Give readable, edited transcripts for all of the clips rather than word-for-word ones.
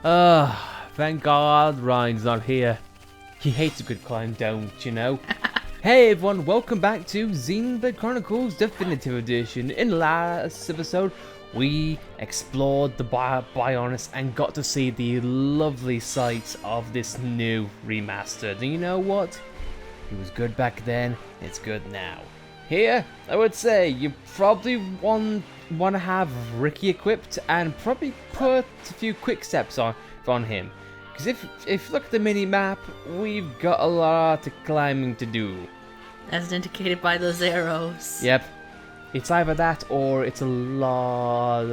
Thank God Ryan's not here. He hates a good climb, don't you know? Hey everyone, welcome back to Xenoblade Chronicles Definitive Edition. In the last episode, we explored the Mechonis and got to see the lovely sights of this new remaster. And you know what? It was good back then, it's good now. Here, I would say you probably want to have Ricky equipped and probably put a few quick steps on him. Because if you look at the mini map, we've got a lot of climbing to do. As indicated by those arrows. Yep. It's either that or it's a lot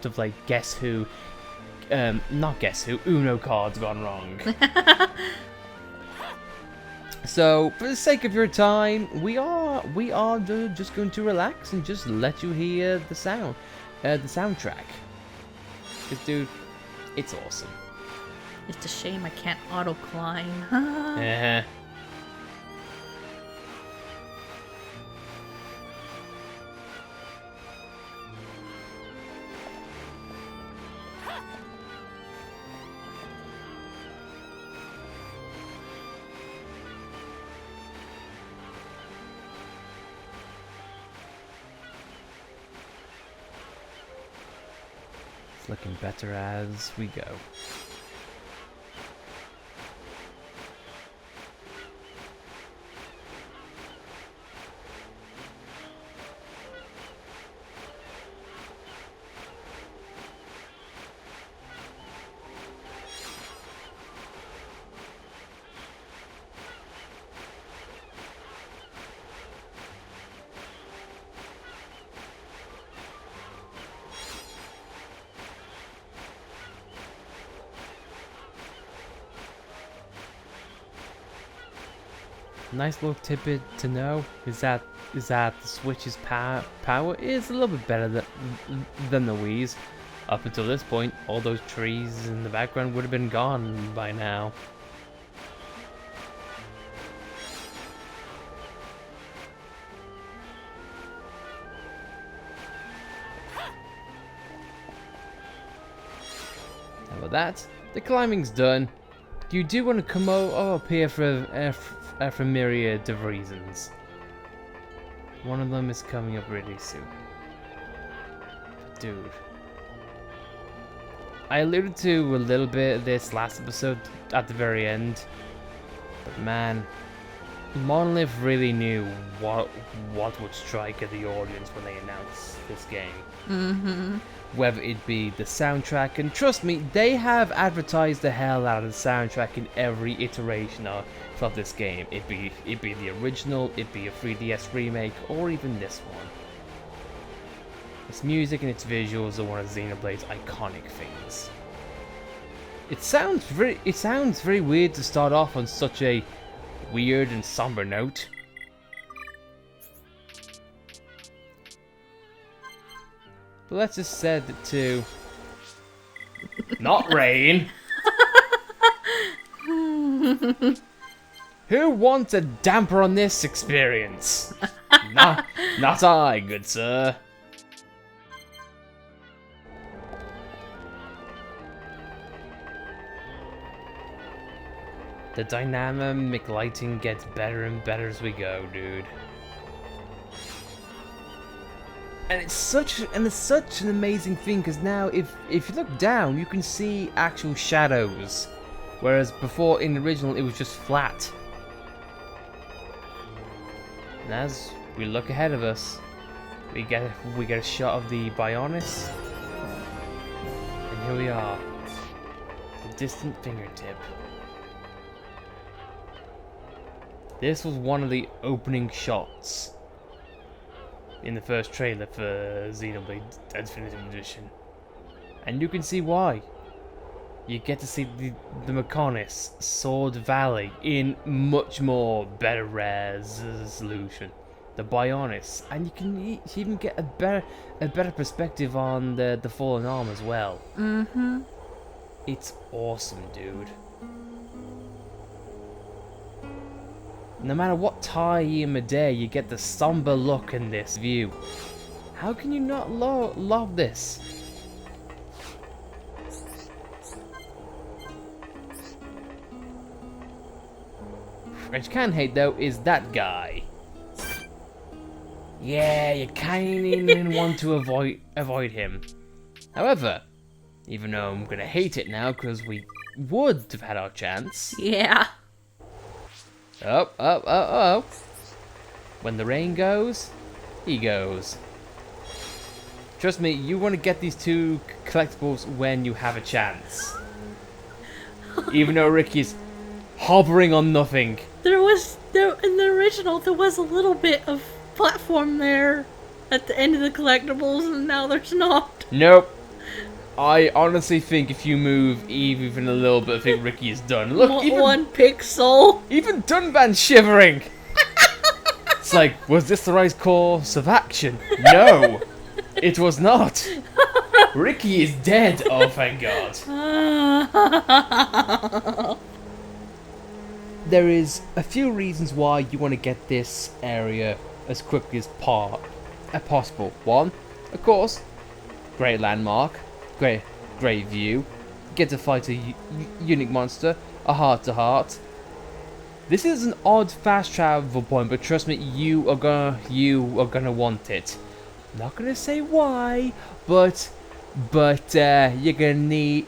of like guess who, not guess who, Uno cards gone wrong. So, for the sake of your time, we are just going to relax and just let you hear the soundtrack. Because, dude, it's awesome. It's a shame I can't auto climb. Yeah. Looking better as we go. Nice little tidbit to know is that the Switch's power is a little bit better than the Wii's. Up until this point, all those trees in the background would have been gone by now. How about that? The climbing's done. You do want to come up here for a myriad of reasons. One of them is coming up really soon. Dude. I alluded to a little bit of this last episode at the very end. But man, Monolith really knew what would strike at the audience when they announced this game. Mm-hmm. Whether it be the soundtrack, and trust me, they have advertised the hell out of the soundtrack in every iteration of this game. It be the original, it be a 3DS remake, or even this one. Its music and its visuals are one of Xenoblade's iconic things. It sounds very weird to start off on such a weird and somber note. But let's just set it to not rain. Who wants a damper on this experience? Not I, good sir. The dynamic lighting gets better and better as we go, dude. And it's such an amazing thing because now if you look down, you can see actual shadows, whereas before in the original it was just flat. And as we look ahead of us, we get a shot of the Mechonis, and here we are, the distant fingertip. This was one of the opening shots in the first trailer for Xenoblade Definitive Edition. And you can see why. You get to see the Mechonis Sword Valley in much more better resolution. The Mechonis, and you can even get a better perspective on the fallen arm as well. Mm-hmm. It's awesome, dude. No matter what time of day, you get the somber look in this view. How can you not love this? What you can hate though is that guy. Yeah, you kinda want to avoid him. However, even though I'm gonna hate it now because we would have had our chance. Yeah. Oh. When the rain goes, he goes. Trust me, you want to get these two collectibles when you have a chance. Even though Ricky's hovering on nothing. In the original, there was a little bit of platform there at the end of the collectibles, and now there's not. Nope. I honestly think if you move even a little bit, I think Ricky is done. Look, even one pixel. Even Dunban's shivering. It's like, was this the right course of action? No, it was not. Ricky is dead. Oh, thank God. There is a few reasons why you want to get this area as quickly as possible. One, of course, great landmark, great view, get to fight a unique monster, a heart-to-heart. This is an odd fast travel point, but trust me, you are gonna want it. Not gonna say why, but you're gonna need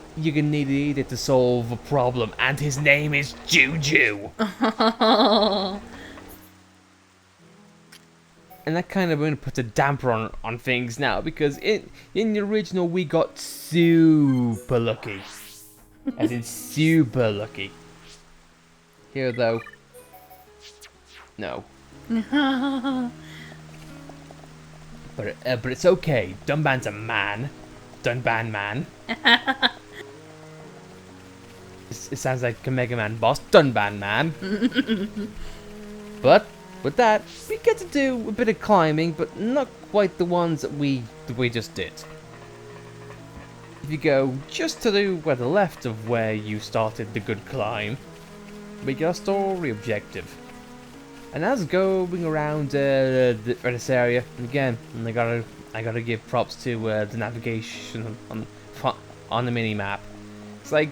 it to solve a problem, and his name is Juju. And that kind of going to put a damper on things now, because in the original we got super lucky, as in super lucky. Here though, no. But it's okay. Dunban's a man. Dunban man. It sounds like a Mega Man boss. Dunban man. But with that, we get to do a bit of climbing, but not quite the ones that we just did. If you go just to the left of where you started the good climb, we get a story objective. And as going around this area, again, I gotta give props to the navigation on the mini map. It's like,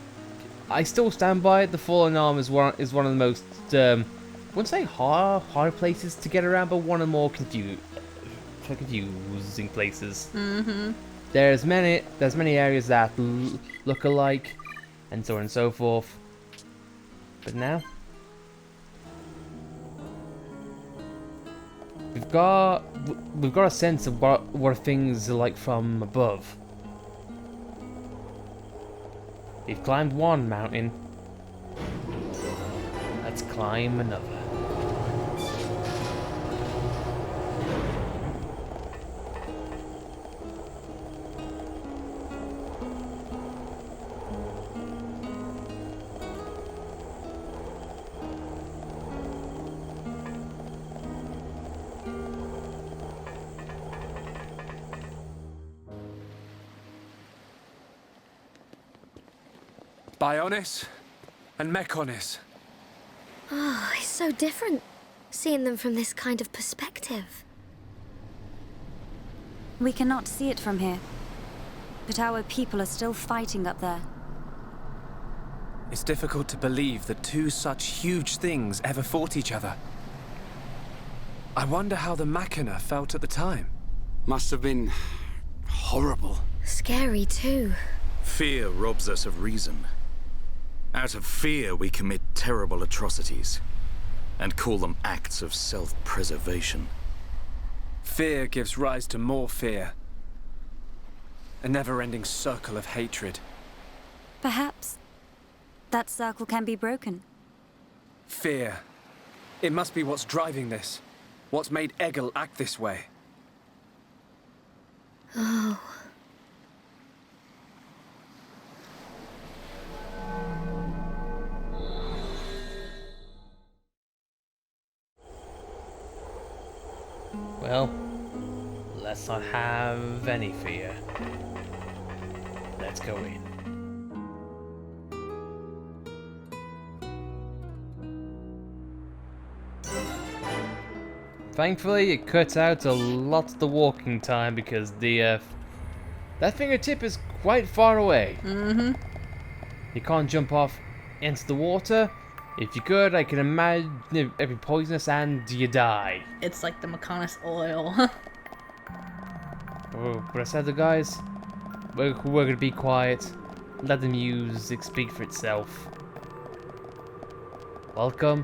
I still stand by it. The Fallen Arm is one of the most I wouldn't say hard places to get around, but one of the more confusing places. Mm-hmm. There's many areas that look alike, and so on and so forth. But now we've got a sense of what things are like from above. We've climbed one mountain. Let's climb another. Bionis and Mechonis. Oh, it's so different, seeing them from this kind of perspective. We cannot see it from here, but our people are still fighting up there. It's difficult to believe that two such huge things ever fought each other. I wonder how the Machina felt at the time. Must have been horrible. Scary too. Fear robs us of reason. Out of fear, we commit terrible atrocities, and call them acts of self-preservation. Fear gives rise to more fear. A never-ending circle of hatred. Perhaps that circle can be broken. Fear. It must be what's driving this. What's made Egil act this way. Oh. Well, let's not have any fear. Let's go in. Thankfully, it cuts out a lot of the walking time because that fingertip is quite far away. Mm-hmm. You can't jump off into the water, If you could, I can imagine it'd be poisonous and you die. It's like the Mechonis oil. Oh, but I said the guys, we're gonna be quiet. Let the music speak for itself. Welcome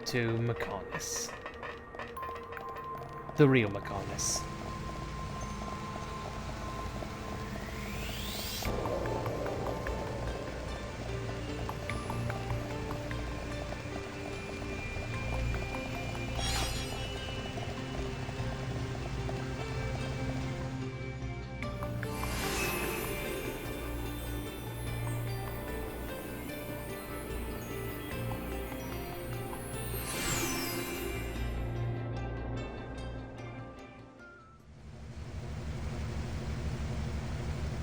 to Mechonis. The real Mechonis.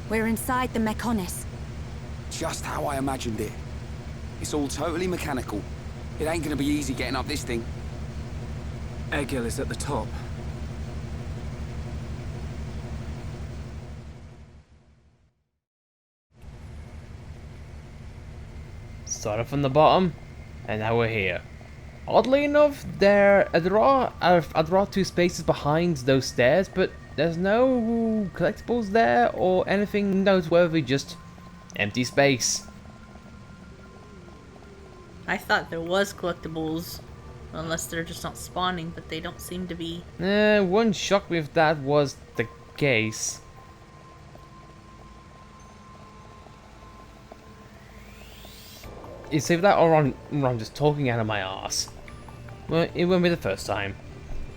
We're inside the Mechonis. Just how I imagined it. It's all totally mechanical. It ain't gonna be easy getting up this thing. Egil is at the top. Started from the bottom, and now we're here. Oddly enough, there are two spaces behind those stairs, but there's no collectibles there or anything noteworthy, just empty space. I thought there was collectibles, unless they're just not spawning, but they don't seem to be. Wouldn't shock me if that was the case. It's either that or I'm just talking out of my arse. Well, it won't be the first time.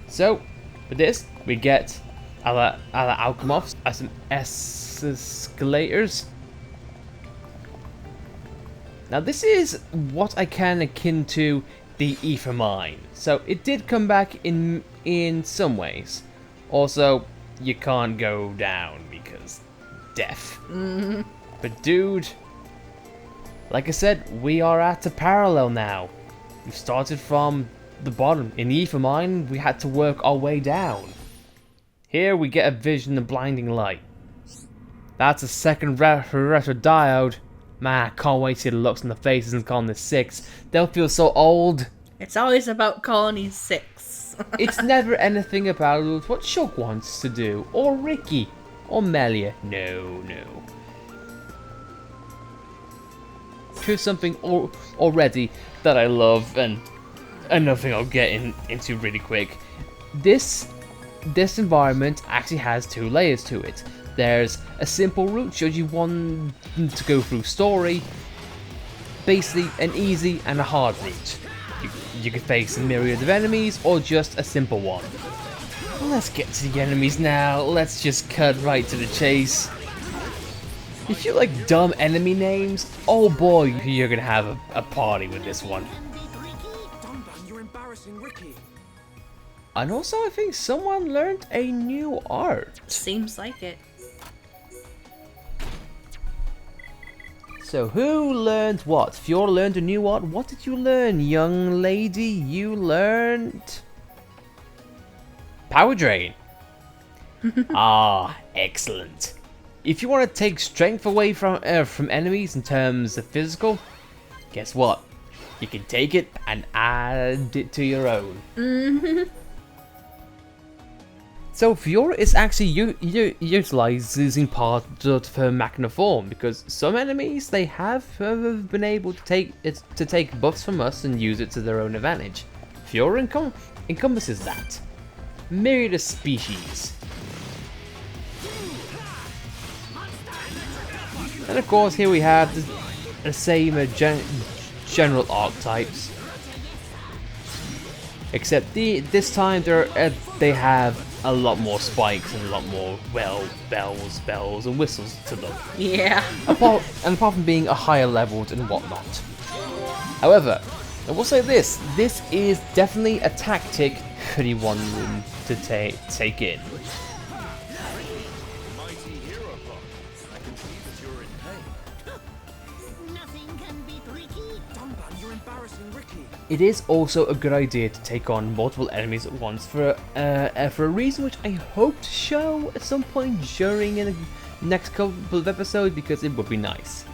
So, with this, we get other Alchemoths as some escalators. Now, this is what I can akin to the Ether Mine. So, it did come back in some ways. Also, you can't go down because death. But dude, like I said, we are at a parallel now. We've started from the bottom. In the Ether Mine, we had to work our way down. Here we get a vision of blinding light. That's a second retro diode. Man, I can't wait to see the looks on the faces in Colony 6. They'll feel so old. It's always about Colony 6. It's never anything about what Shulk wants to do, or Ricky, or Melia. No. Here's something already that I love, and another thing I'll get into really quick. This environment actually has two layers to it. There's a simple route should you want to go through story, basically an easy and a hard route. You can face a myriad of enemies or just a simple one. Let's get to the enemies now. Let's just cut right to the chase. If you like dumb enemy names, oh boy, you're gonna have a party with this one. You're embarrassing Ricky. And also, I think someone learned a new art. Seems like it. So who learned what? Fiora learned a new art. What did you learn, young lady? You learned Power Drain. Ah, excellent. If you want to take strength away from enemies in terms of physical, guess what? You can take it and add it to your own. So Fiora is actually utilizing part of her Machina form, because some enemies they have been able to take buffs from us and use it to their own advantage. Fiora encompasses that. Myriad of species. And of course here we have the same general archetypes. Except this time they have a lot more spikes and a lot more bells and whistles to them. Yeah. apart from being a higher leveled and whatnot. However, I will say this is definitely a tactic for anyone to take in. It is also a good idea to take on multiple enemies at once for a reason which I hope to show at some point during the next couple of episodes, because it would be nice.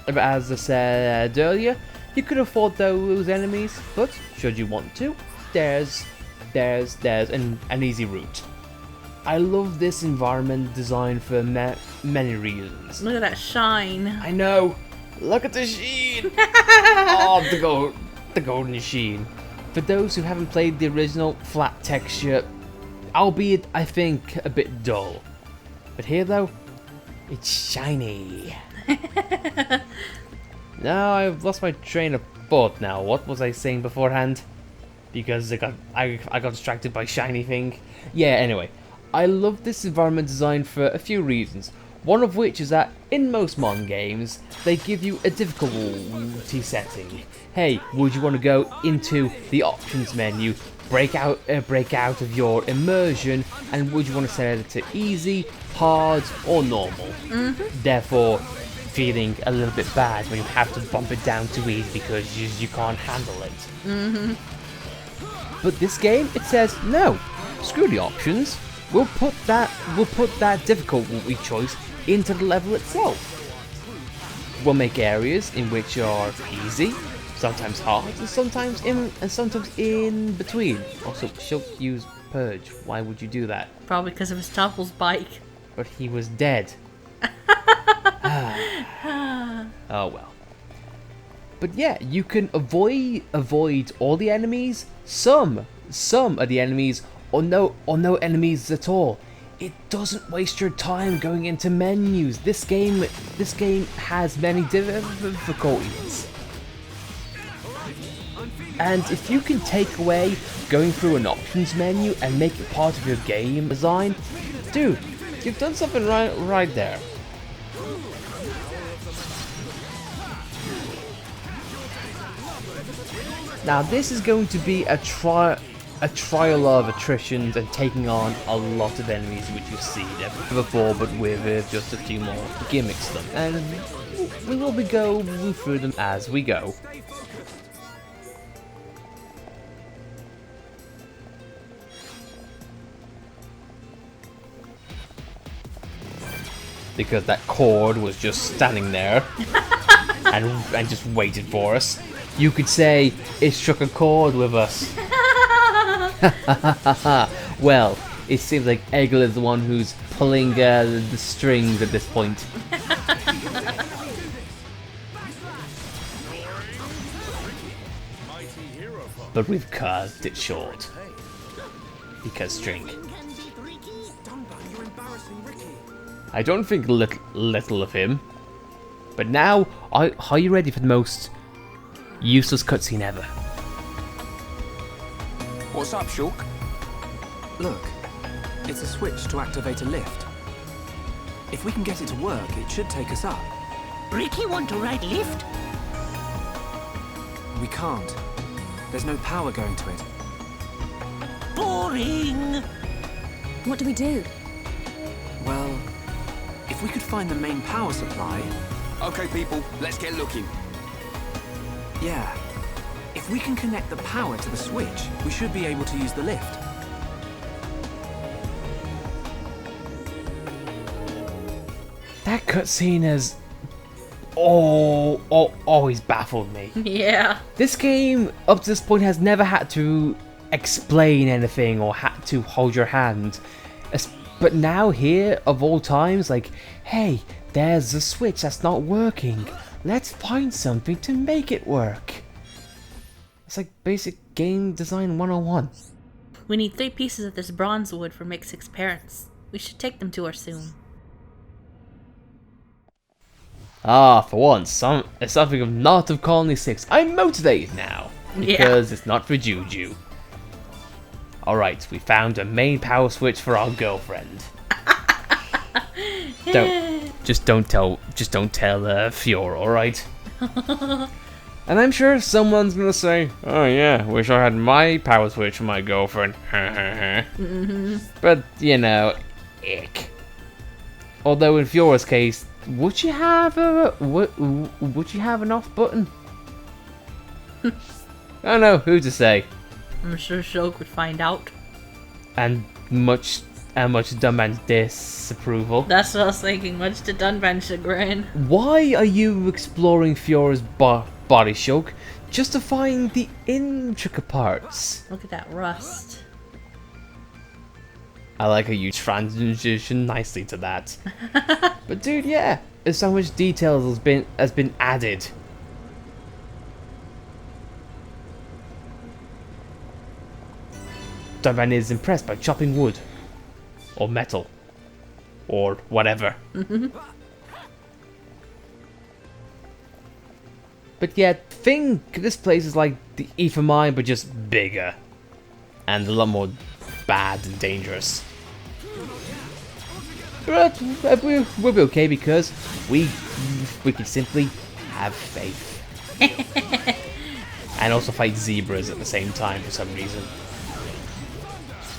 as I said earlier, you could afford those enemies, but should you want to, there's an easy route. I love this environment design for many reasons. Look at that shine. I know. Look at the sheen. Oh, the golden sheen. For those who haven't played the original, flat texture, albeit I think a bit dull. But here though, it's shiny. Now I've lost my train of thought now. What was I saying beforehand? Because I got distracted by shiny thing. Yeah, anyway. I love this environment design for a few reasons. One of which is that in most modern games, they give you a difficulty setting. Hey, would you want to go into the options menu, break out of your immersion, and would you want to set it to easy, hard, or normal? Therefore, feeling a little bit bad when you have to bump it down to easy because you can't handle it. But this game, it says no. Screw the options. We'll put that difficulty choice into the level itself. We'll make areas in which are easy, sometimes hard, and sometimes in between. Also, Shulk used Purge. Why would you do that? Probably because of his Topple's bike. But he was dead. Oh well. But yeah, you can avoid all the enemies, some of the enemies, or no enemies at all. It doesn't waste your time going into menus. This game has many difficulties. And if you can take away going through an options menu and make it part of your game design, dude, you've done something right there. Now this is going to be a trial of attritions and taking on a lot of enemies which you've seen before, but with just a few more gimmicks to them, and we will be going through them as we go. Because that cord was just standing there and just waited for us. You could say it struck a chord with us. Well, it seems like Eggle is the one who's pulling the strings at this point. But we've cut it short. Because string. I don't think little of him. But now, are you ready for the most useless cutscene ever? What's up, Shulk? Look, it's a switch to activate a lift. If we can get it to work, it should take us up. Ricky want to ride lift? We can't. There's no power going to it. Boring! What do we do? Well, if we could find the main power supply... Okay, people, let's get looking. Yeah. If we can connect the power to the switch, we should be able to use the lift. That cutscene has always baffled me. Yeah. This game, up to this point, has never had to explain anything or had to hold your hand. But now here, of all times, like, hey, there's a switch that's not working. Let's find something to make it work. It's like basic game design 101. We need 3 pieces of this bronze wood for Mixic's parents. We should take them to her soon. Ah, for once, something of not of Colony 6. I'm motivated now. Because it's not for Juju. Alright, we found a main power switch for our girlfriend. Don't tell Fiora, alright? And I'm sure someone's gonna say, oh yeah, wish I had my power switch for my girlfriend. But, you know, ick. Although in Fiora's case, would you have an off button? I don't know, who to say. I'm sure Shulk would find out. And much and much to Dunban's disapproval. That's what I was thinking, much to Dunban's chagrin. Why are you exploring Fiora's body, Shulk, just to find the intricate parts? Look at that rust. I like how you transition nicely to that. But dude, yeah, there's so much detail has been added. Dunban is impressed by chopping wood, or metal, or whatever. But yeah, think this place is like the Ether Mine, but just bigger, and a lot more bad and dangerous. But we'll be okay because we can simply have faith, and also fight zebras at the same time for some reason.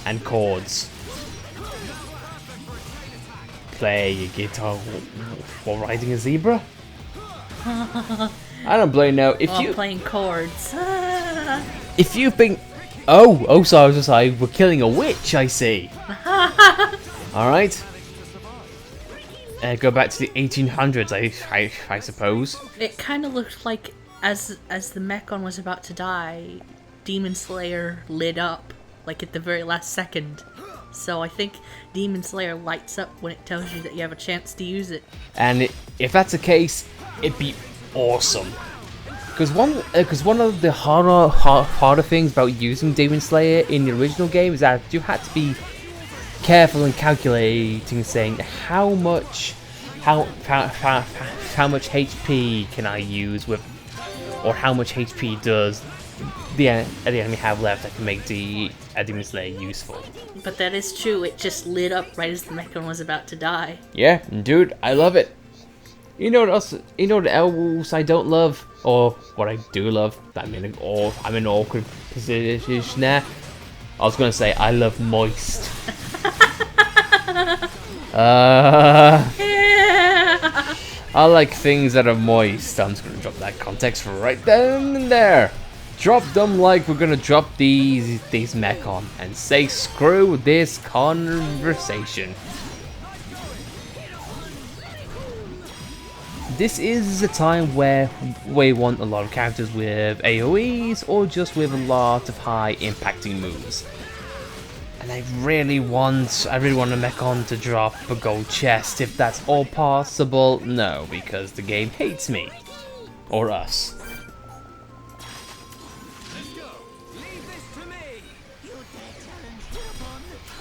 And chords. Play a guitar while riding a zebra? I don't blame now. If you playing chords. If you've been oh, sorry, I was just like, we're killing a witch, I see. Alright. Go back to the 1800s, I suppose. It kind of looked like as the Mechon was about to die, Demon Slayer lit up. Like at the very last second. So I think Demon Slayer lights up when it tells you that you have a chance to use it. And if that's the case, it'd be awesome. Because one of the harder things about using Demon Slayer in the original game is that you had to be careful and calculating, saying how much HP can I use with, or how much HP does the enemy have left that can make the Demon Slayer useful. But that is true, it just lit up right as the Mechon was about to die. Yeah, dude, I love it. You know what else? You know the elves I don't love, or what I do love? I'm in an awkward position there. I was gonna say I love moist. I like things that are moist. I'm just gonna drop that context right down in there. Drop them like we're gonna drop these Mechon and say screw this conversation. This is a time where we want a lot of characters with AoEs or just with a lot of high impacting moves. And I really want a Mechon to drop a gold chest if that's all possible. No, because the game hates me. Or us.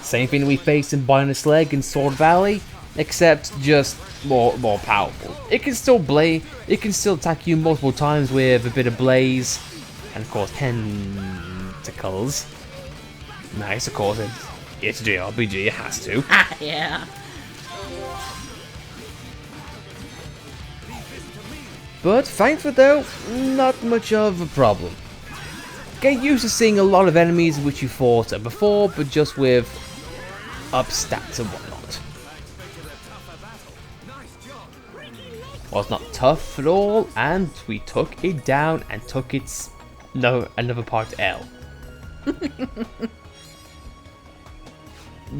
Same thing we faced in Bindless Leg in Sword Valley, except just more powerful. It can still attack you multiple times with a bit of blaze, and of course tentacles. Nice, of course, it's JRPG, it has to. Yeah. But thankfully though, not much of a problem. Get used to seeing a lot of enemies which you fought before, but just with up stats and whatnot. Was not tough at all, and we took it down and took its another part L.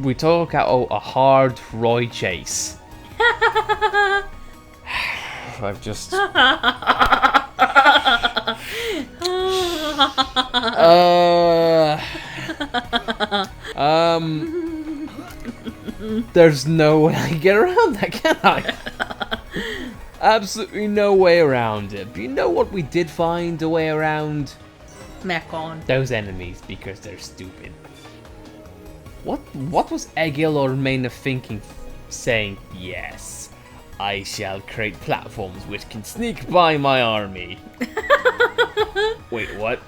We took out a hard Roy chase. I've just there's no way I can get around that, can I? Absolutely no way around it. But you know what we did find a way around? Mechon. Those enemies, because they're stupid. What was Egil or Maynard thinking, saying, yes, I shall create platforms which can sneak by my army? Wait, what?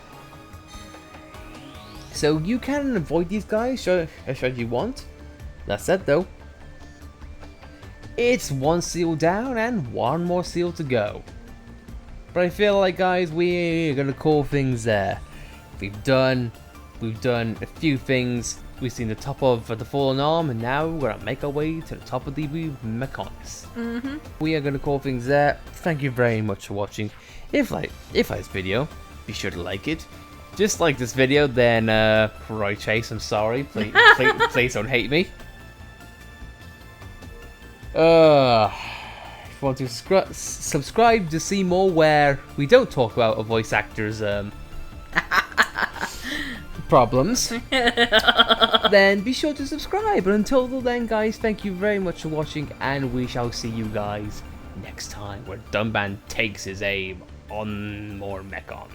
So you can avoid these guys should you want. That said though, it's one seal down and one more seal to go. But I feel like, guys, we're gonna call things there. We've done a few things. We've seen the top of the Fallen Arm, and now we're gonna make our way to the top of the Mechonis. We are gonna call things there. Thank you very much for watching. If you like this video, be sure to like it. Just like this video, then Roy Chase, I'm sorry. Please don't hate me. If you want to subscribe to see more where we don't talk about a voice actor's problems, then be sure to subscribe. But until then, guys, thank you very much for watching, and we shall see you guys next time, where Dunban takes his aim on more Mechon.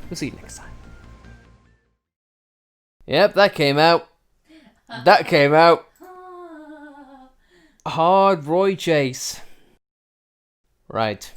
We'll see you next time. Yep, that came out. That came out. Hard Roy Chase. Right.